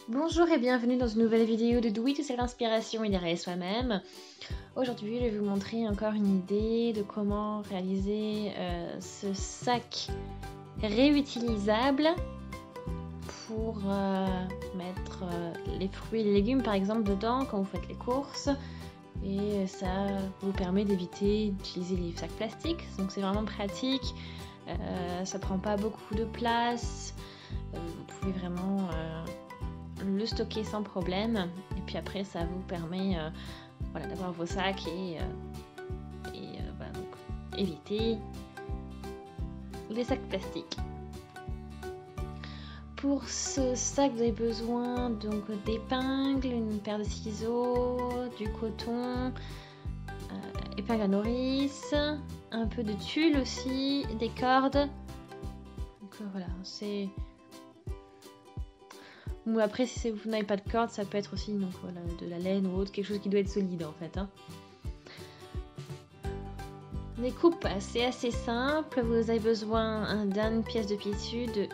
Bonjour et bienvenue dans une nouvelle vidéo de Do It, c'est l'inspiration et derrière soi-même. Aujourd'hui, je vais vous montrer encore une idée de comment réaliser ce sac réutilisable pour mettre les fruits et les légumes par exemple dedans quand vous faites les courses. Et ça vous permet d'éviter d'utiliser les sacs plastiques, donc c'est vraiment pratique. Ça prend pas beaucoup de place, vous pouvez vraiment le stocker sans problème, et puis après ça vous permet voilà, d'avoir vos sacs et voilà, donc, éviter les sacs plastiques. Pour ce sac, vous avez besoin donc d'épingles, une paire de ciseaux, du coton, épingle à nourrice, un peu de tulle aussi, des cordes. Donc voilà, c'est... Ou après, si vous n'avez pas de corde, ça peut être aussi donc, voilà, de la laine ou autre, quelque chose qui doit être solide en fait. Hein. Les coupes, c'est assez simple. Vous avez besoin d'une pièce de tissu de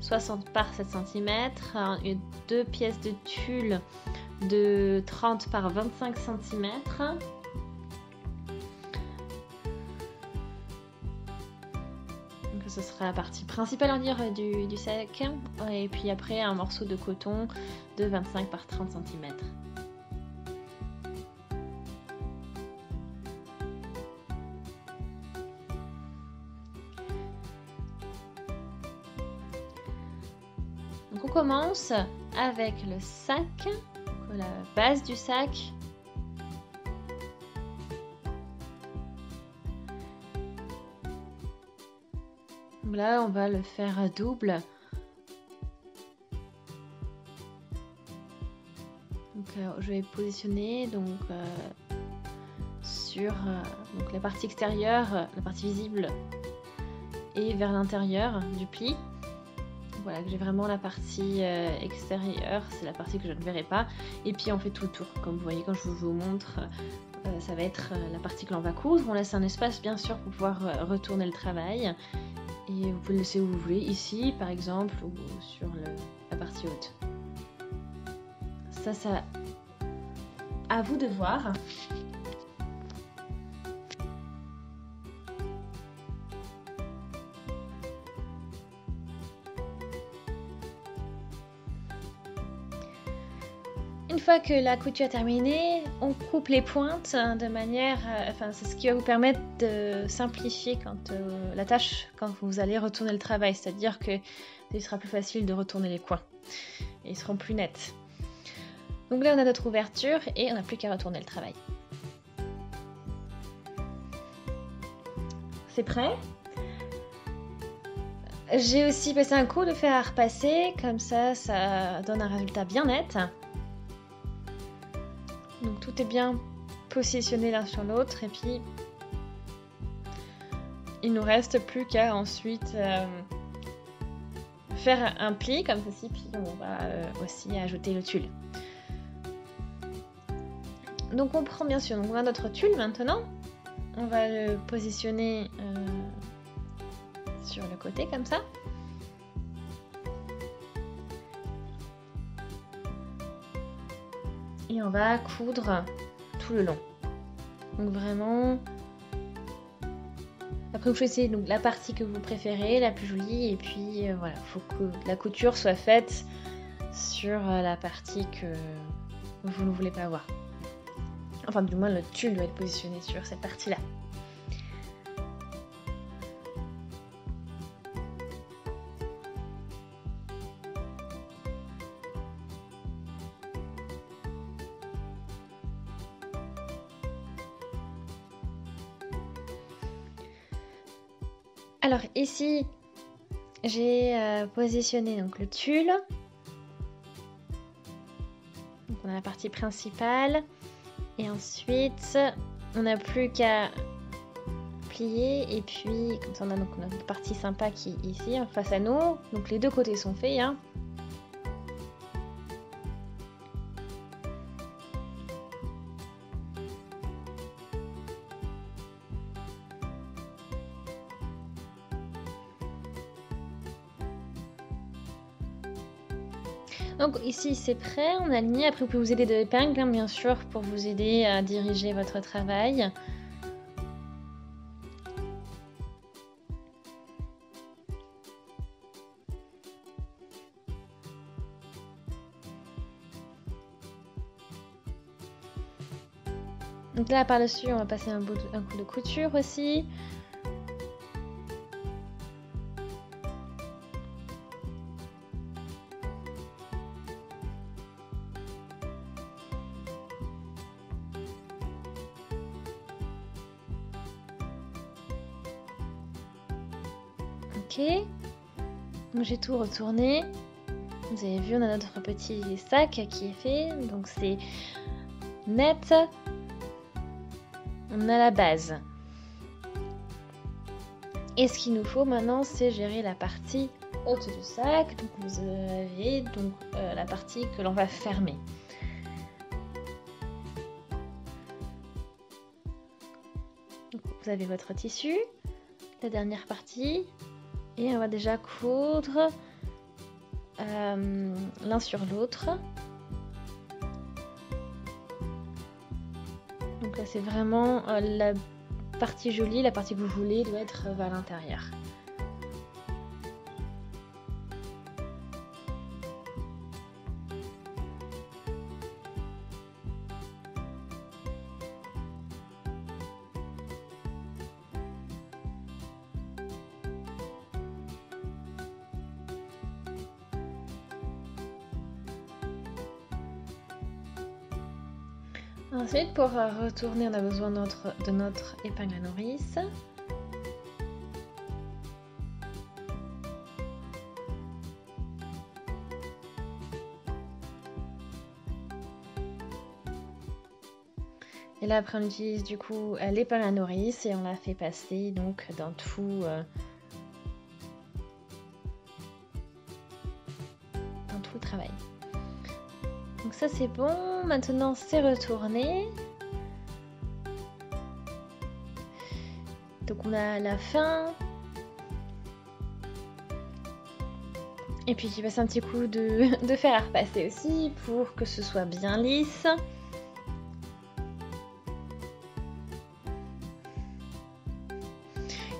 60 par 7 cm, deux pièces de tulle de 30 par 25 cm. Donc ce sera la partie principale on dire, du sac. Et puis après un morceau de coton de 25 par 30 cm. Donc on commence avec le sac, la base du sac. Là on va le faire double. Donc je vais positionner donc, sur donc, la partie extérieure, la partie visible, et vers l'intérieur du pli. Voilà, que j'ai vraiment la partie extérieure, c'est la partie que je ne verrai pas. Et puis on fait tout le tour. Comme vous voyez, quand je vous montre, ça va être la partie que l'on va coudre. On laisse un espace bien sûr pour pouvoir retourner le travail. Et vous pouvez le laisser où vous voulez, ici par exemple, ou sur la partie haute. Ça, à vous de voir. Une fois que la couture est terminée, on coupe les pointes de manière, c'est ce qui va vous permettre de simplifier la tâche quand vous allez retourner le travail, c'est-à-dire que il sera plus facile de retourner les coins et ils seront plus nets. Donc là on a notre ouverture et on n'a plus qu'à retourner le travail. C'est prêt? J'ai aussi passé un coup de fer à repasser, comme ça donne un résultat bien net. Donc tout est bien positionné l'un sur l'autre et puis il nous reste plus qu'à ensuite faire un pli comme ceci, puis on va aussi ajouter le tulle. Donc on prend bien sûr, donc on a notre tulle maintenant, on va le positionner sur le côté comme ça. Et on va coudre tout le long. Donc vraiment, après vous choisissez donc la partie que vous préférez, la plus jolie, et puis voilà, il faut que la couture soit faite sur la partie que vous ne voulez pas avoir. Enfin du moins le tulle doit être positionné sur cette partie-là. Alors ici, j'ai positionné donc le tulle. Donc on a la partie principale. Et ensuite, on n'a plus qu'à plier. Et puis, comme ça, on a donc notre partie sympa qui est ici, en face à nous. Donc les deux côtés sont faits. Hein. Donc ici c'est prêt, on a aligné. Après vous pouvez vous aider de l'épingle hein, bien sûr pour vous aider à diriger votre travail. Donc là par-dessus on va passer un coup de couture aussi. Ok, donc j'ai tout retourné. Vous avez vu, on a notre petit sac qui est fait, donc c'est net. On a la base. Et ce qu'il nous faut maintenant, c'est gérer la partie haute du sac. Donc vous avez donc la partie que l'on va fermer. Donc, vous avez votre tissu, la dernière partie, et on va déjà coudre l'un sur l'autre. Donc là c'est vraiment la partie jolie, la partie que vous voulez doit être vers l'intérieur. Ensuite, pour retourner, on a besoin de notre épingle à nourrice. Et là, après, on utilise du coup l'épingle à nourrice et on la fait passer donc dans tout le travail. Donc ça c'est bon, maintenant c'est retourné. Donc on a la fin. Et puis j'y passe un petit coup de fer à repasser aussi pour que ce soit bien lisse.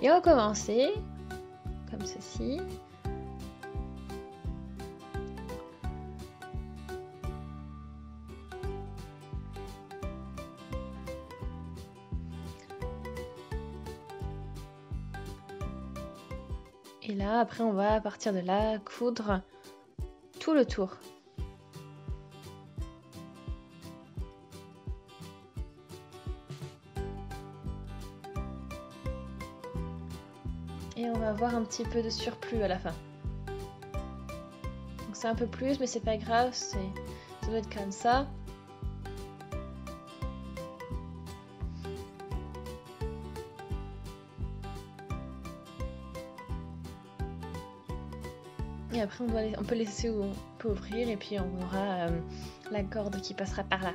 Et on va commencer comme ceci. Et là, après, on va à partir de là coudre tout le tour. Et on va avoir un petit peu de surplus à la fin. Donc c'est un peu plus, mais c'est pas grave, ça doit être comme ça. Et après on peut laisser ouvrir et puis on aura la corde qui passera par là.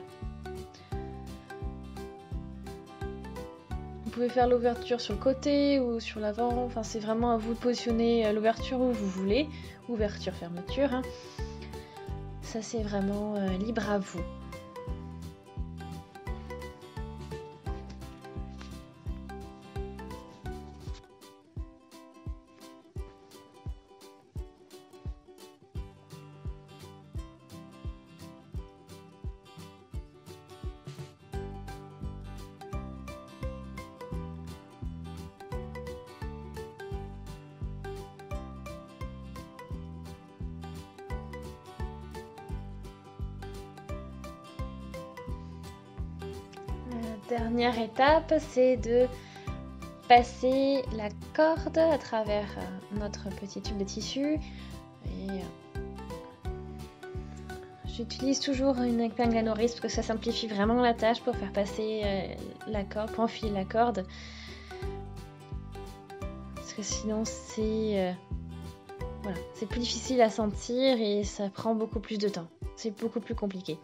Vous pouvez faire l'ouverture sur le côté ou sur l'avant, enfin c'est vraiment à vous de positionner l'ouverture où vous voulez, ouverture, fermeture, hein. Ça c'est vraiment libre à vous. Dernière étape, c'est de passer la corde à travers notre petit tube de tissu. Et j'utilise toujours une épingle à nourrice parce que ça simplifie vraiment la tâche pour faire passer la corde, pour enfiler la corde. Parce que sinon c'est voilà, c'est plus difficile à sentir et ça prend beaucoup plus de temps. C'est beaucoup plus compliqué.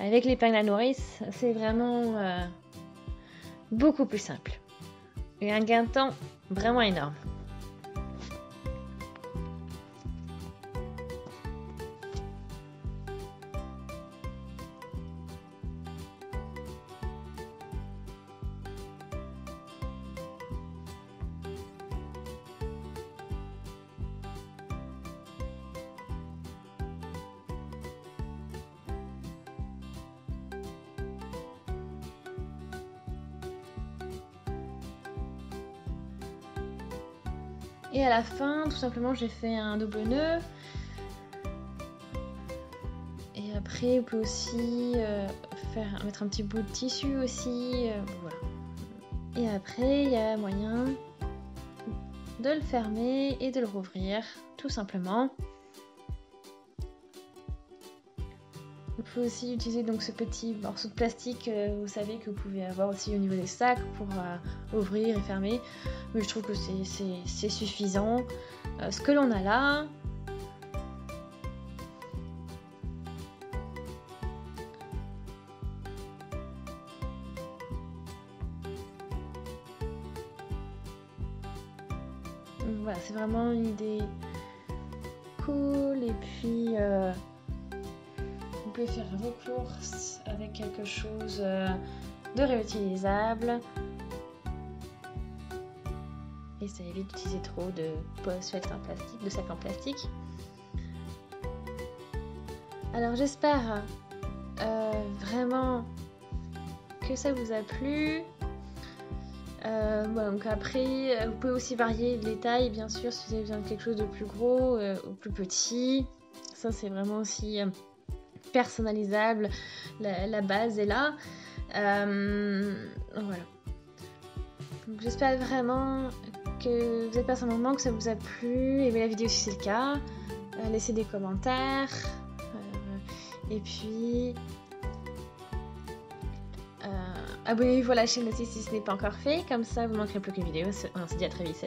Avec l'épingle à nourrice, c'est vraiment beaucoup plus simple. Et un gain de temps vraiment énorme. Et à la fin, tout simplement, j'ai fait un double nœud. Et après, vous pouvez aussi mettre un petit bout de tissu aussi. Voilà. Et après, il y a moyen de le fermer et de le rouvrir, tout simplement. Vous pouvez aussi utiliser donc ce petit morceau de plastique, vous savez, que vous pouvez avoir aussi au niveau des sacs pour ouvrir et fermer. Mais je trouve que c'est suffisant. Ce que l'on a là. Donc voilà, c'est vraiment une idée cool. Et puis vous pouvez faire vos courses avec quelque chose de réutilisable. Et ça évite d'utiliser trop de pochettes en plastique, de sacs en plastique. Alors j'espère vraiment que ça vous a plu. Bon, donc après, vous pouvez aussi varier les tailles, bien sûr, si vous avez besoin de quelque chose de plus gros ou plus petit. Ça, c'est vraiment aussi personnalisable. La base est là. Voilà. Donc j'espère vraiment que vous avez passé un moment, que ça vous a plu. Aimez la vidéo si c'est le cas. Laissez des commentaires. Et puis abonnez-vous à la chaîne aussi si ce n'est pas encore fait. Comme ça, vous ne manquerez plus qu'une vidéo. On se dit à très vite.